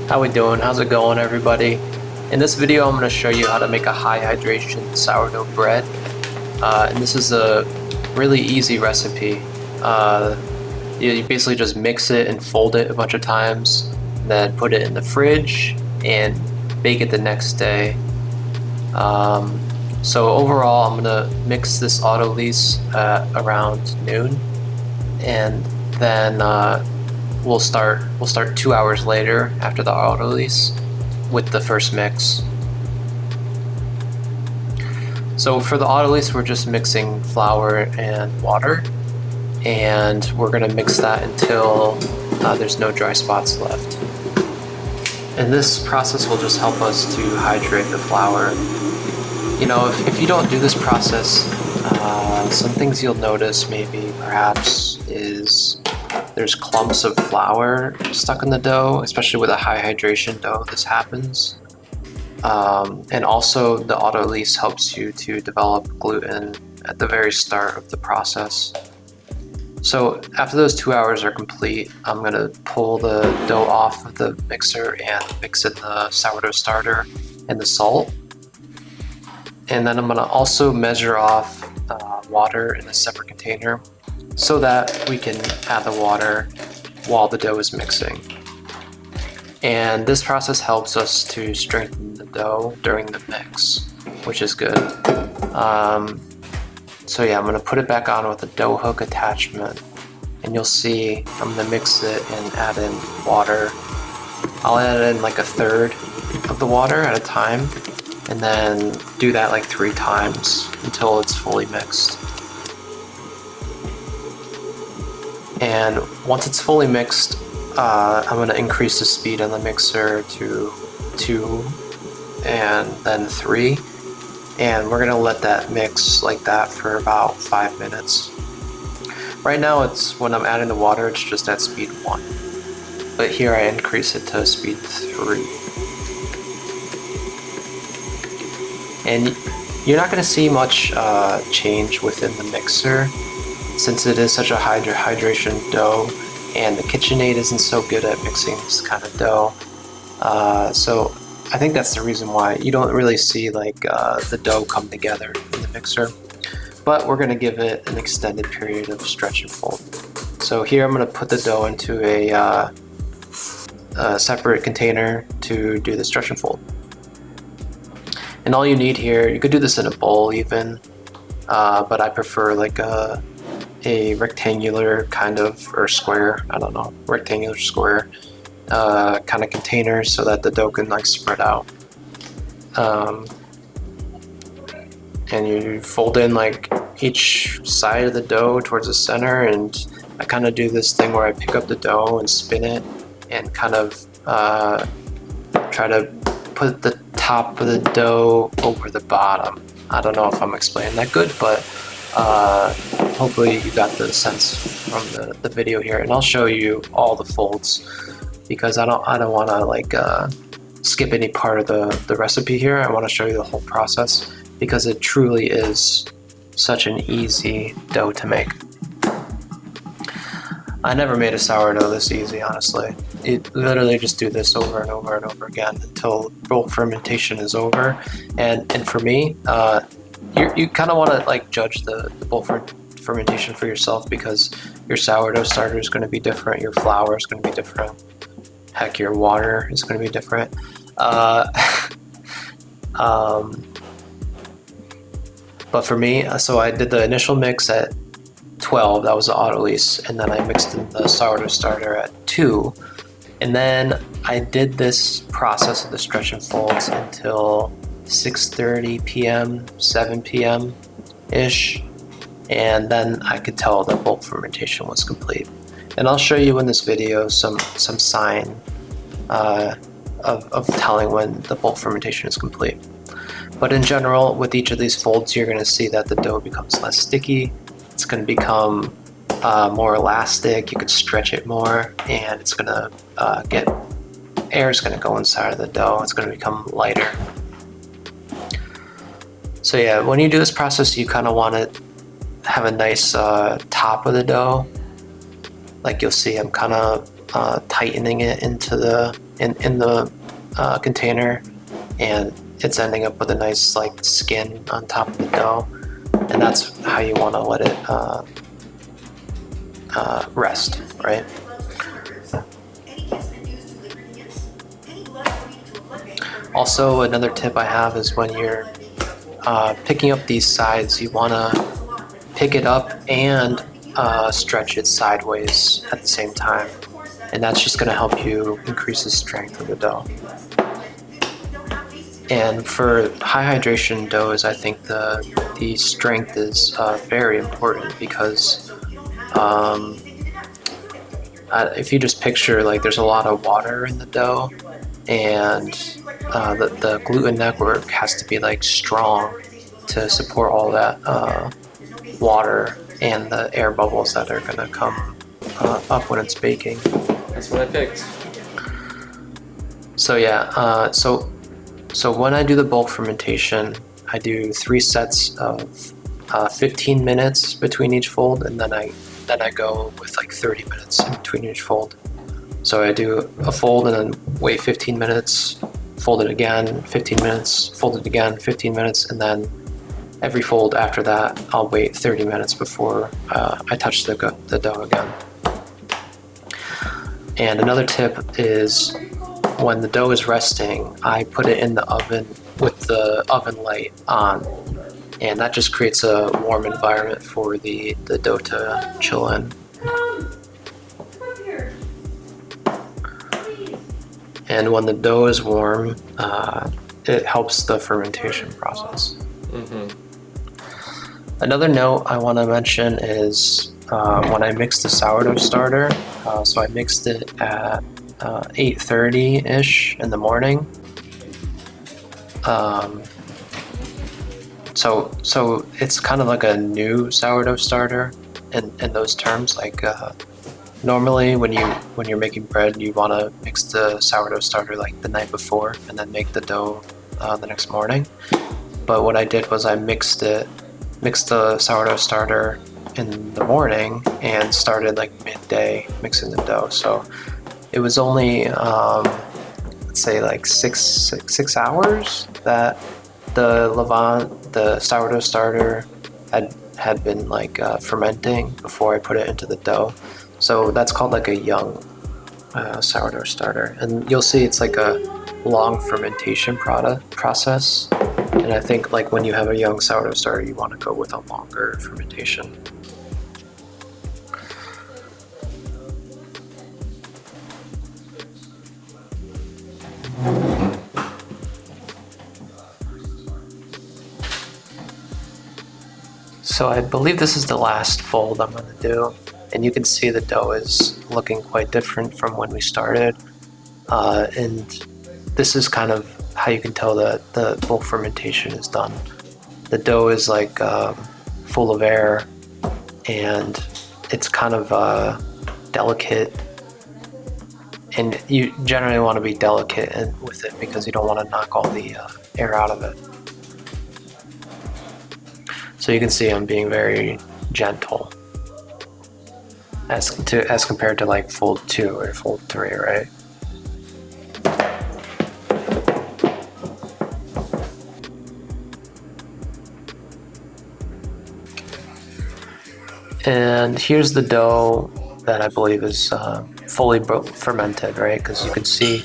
How we doing? How's it going, everybody? In this video, I'm going to show you how to make a high hydration sourdough bread. And this is a really easy recipe. You basically just mix it and fold it a bunch of times, then put it in the fridge and bake it the next day. So overall, I'm going to mix this autolyse around noon, and then we'll start 2 hours later after the autolyse with the first mix. So for the autolyse, we're just mixing flour and water, and we're going to mix that until there's no dry spots left. And this process will just help us to hydrate the flour. You know, if you don't do this process, some things you'll notice maybe perhaps is there's clumps of flour stuck in the dough, especially with a high hydration dough. This happens. And also the autolyse helps you to develop gluten at the very start of the process. So after those 2 hours are complete, I'm going to pull the dough off of the mixer and mix in the sourdough starter and the salt. And then I'm going to also measure off water in a separate container so that we can add the water while the dough is mixing. And this process helps us to strengthen the dough during the mix, which is good. So yeah, I'm going to put it back on with a dough hook attachment, and you'll see I'm going to mix it and add in water. I'll add in like a third of the water at a time, and then do that like 3 times until it's fully mixed. And once it's fully mixed, I'm going to increase the speed on the mixer to 2 and then 3. And we're going to let that mix like that for about 5 minutes. Right now, it's when I'm adding the water, it's just at speed 1. But here I increase it to speed 3. And you're not going to see much change within the mixer, since it is such a hydration dough, and the KitchenAid isn't so good at mixing this kind of dough. So I think that's the reason why you don't really see like the dough come together in the mixer. But we're going to give it an extended period of stretch and fold. So here I'm going to put the dough into a separate container to do the stretch and fold. And all you need here, you could do this in a bowl even, but I prefer like a rectangular kind of, or square, I don't know, rectangular square kind of container so that the dough can like spread out. And you fold in like each side of the dough towards the center, and I kind of do this thing where I pick up the dough and spin it and kind of try to put the top of the dough over the bottom. I don't know if I'm explaining that good, but hopefully you got the sense from the video here, and I'll show you all the folds because I don't want to like skip any part of the recipe here. I want to show you the whole process because it truly is such an easy dough to make. I never made a sourdough this easy, honestly. It literally just do this over and over and over again until bulk fermentation is over. And for me, you kind of want to like judge the bulk fermentation for yourself, because your sourdough starter is going to be different, your flour is going to be different, heck, your water is going to be different. But for me, so I did the initial mix at 12, that was the autolyse, and then I mixed in the sourdough starter at 2, and then I did this process of the stretch and folds until 6:30 p.m., 7 p.m. ish, and then I could tell that bulk fermentation was complete. And I'll show you in this video some sign of telling when the bulk fermentation is complete. But in general, with each of these folds, you're going to see that the dough becomes less sticky. It's going to become more elastic. You could stretch it more, and it's going to air is going to go inside of the dough. It's going to become lighter. So yeah, when you do this process, you kind of want to have a nice top of the dough. Like you'll see, I'm kind of tightening it into the in the container, and it's ending up with a nice like skin on top of the dough, and that's how you want to let it rest, right? Also, another tip I have is when you're picking up these sides, you want to pick it up and stretch it sideways at the same time, and that's just going to help you increase the strength of the dough. And for high hydration doughs, I think the strength is very important because if you just picture like there's a lot of water in the dough, and the gluten network has to be like strong to support all that water and the air bubbles that are gonna come up when it's baking. That's what I picked. So yeah, so when I do the bulk fermentation, I do 3 sets of 15 minutes between each fold, and then I go with like 30 minutes in between each fold. So I do a fold and then wait 15 minutes, fold it again, 15 minutes, fold it again, 15 minutes, and then every fold after that, I'll wait 30 minutes before I touch the dough again. And another tip is when the dough is resting, I put it in the oven with the oven light on, and that just creates a warm environment for the dough to chill in. And when the dough is warm, it helps the fermentation process. Another note I want to mention is when I mixed the sourdough starter, so I mixed it at 8:30-ish in the morning. So it's kind of like a new sourdough starter in those terms. Like normally when you're making bread, you want to mix the sourdough starter like the night before and then make the dough the next morning. But what I did was I mixed the sourdough starter in the morning and started like midday mixing the dough. So it was only let's say like six hours that the sourdough starter had been like fermenting before I put it into the dough. So that's called like a young sourdough starter, and you'll see it's like a long fermentation process. And I think like when you have a young sourdough starter, you want to go with a longer fermentation. So I believe this is the last fold I'm going to do, and you can see the dough is looking quite different from when we started. And this is kind of how you can tell that the bulk fermentation is done. The dough is like full of air, and it's kind of delicate, and you generally want to be delicate with it because you don't want to knock all the air out of it. So you can see I'm being very gentle as compared to like fold 2 or fold 3, right? And here's the dough that I believe is fully fermented, right? Because you can see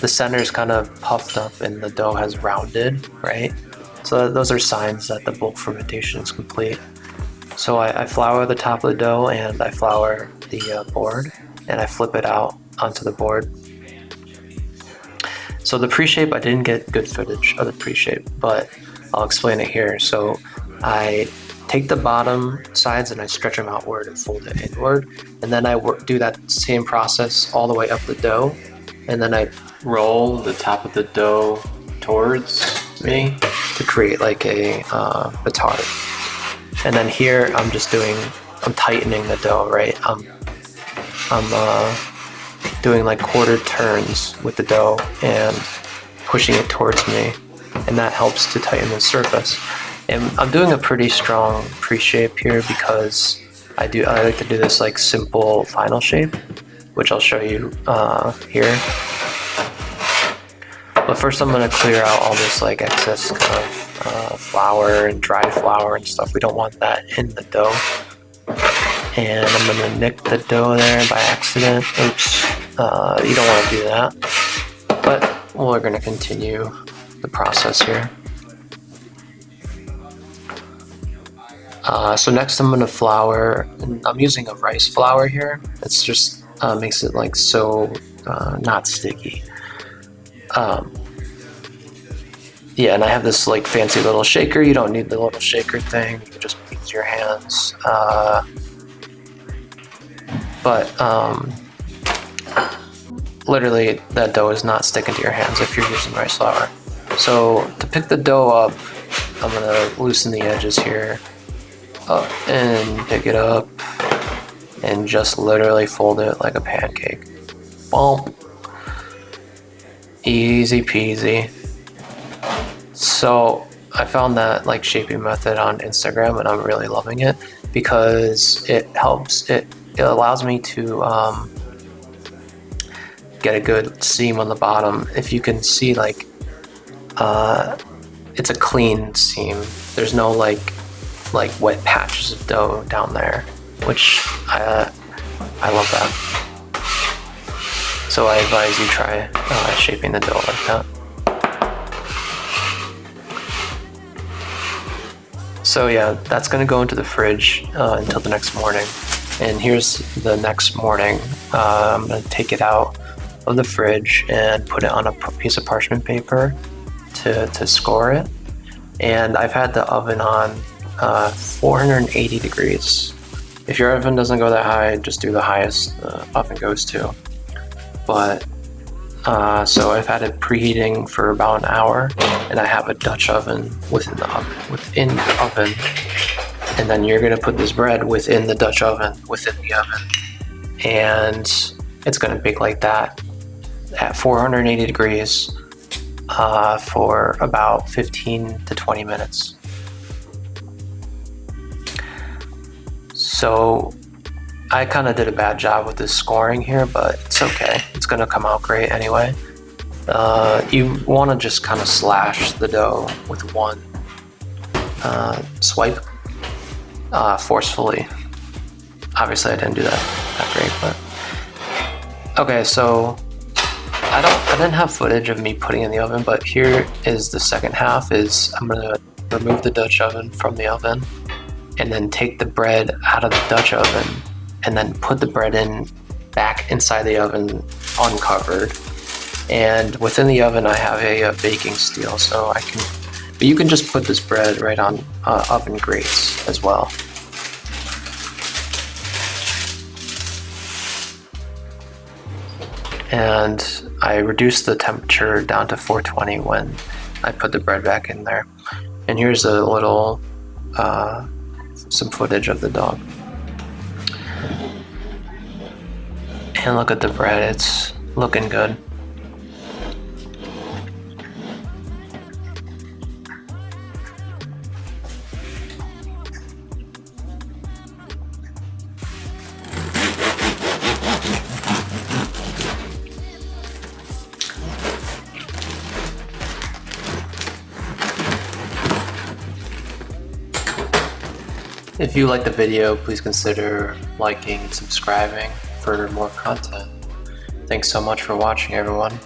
the center is kind of puffed up and the dough has rounded, right? So those are signs that the bulk fermentation is complete. So I flour the top of the dough and I flour the board, and I flip it out onto the board. So the pre-shape, I didn't get good footage of the pre-shape, but I'll explain it here. So I take the bottom sides and I stretch them outward and fold it inward, and then I do that same process all the way up the dough, and then I roll the top of the dough towards me to create like a petard. And then here I'm tightening the dough, right? I'm doing like quarter turns with the dough and pushing it towards me, and that helps to tighten the surface. And I'm doing a pretty strong pre-shape here because I like to do this like simple final shape, which I'll show you here. But first I'm gonna clear out all this like excess kind of flour and dried flour and stuff. We don't want that in the dough. And I'm gonna nick the dough there by accident. Oops, you don't wanna do that. But we're gonna continue the process here. So next I'm gonna flour, and I'm using a rice flour here. It's just makes it like so not sticky. Yeah, and I have this like fancy little shaker. You don't need the little shaker thing. You can just use your hands. But literally that dough is not sticking to your hands if you're using rice flour. So to pick the dough up, I'm gonna loosen the edges here, up and pick it up, and just literally fold it like a pancake. Boom. Easy peasy. So I found that like shaping method on Instagram, and I'm really loving it because it helps. It allows me to get a good seam on the bottom. If you can see, like it's a clean seam. There's no like wet patches of dough down there, which I love that. So I advise you try shaping the dough like that. So yeah, that's gonna go into the fridge until the next morning. And here's the next morning. I'm gonna take it out of the fridge and put it on a piece of parchment paper to score it. And I've had the oven on 480 degrees. If your oven doesn't go that high, just do the highest the oven goes to. But so I've had it preheating for about an hour, and I have a Dutch oven within the oven. And then you're gonna put this bread within the Dutch oven, within the oven. And it's gonna bake like that at 480 degrees for about 15 to 20 minutes. So I kind of did a bad job with this scoring here, but it's okay. It's gonna come out great anyway. You wanna just kind of slash the dough with one swipe forcefully. Obviously I didn't do that great, but okay. So I didn't have footage of me putting in the oven, but here is the second half. Is I'm gonna remove the Dutch oven from the oven, and then take the bread out of the Dutch oven, and then put the bread back inside the oven uncovered. And within the oven I have a baking steel, so but you can just put this bread right on oven grates as well. And I reduced the temperature down to 420 when I put the bread back in there. And here's a little, some footage of the dog. And look at the bread, it's looking good. If you liked the video, please consider liking and subscribing for more content. Thanks so much for watching, everyone.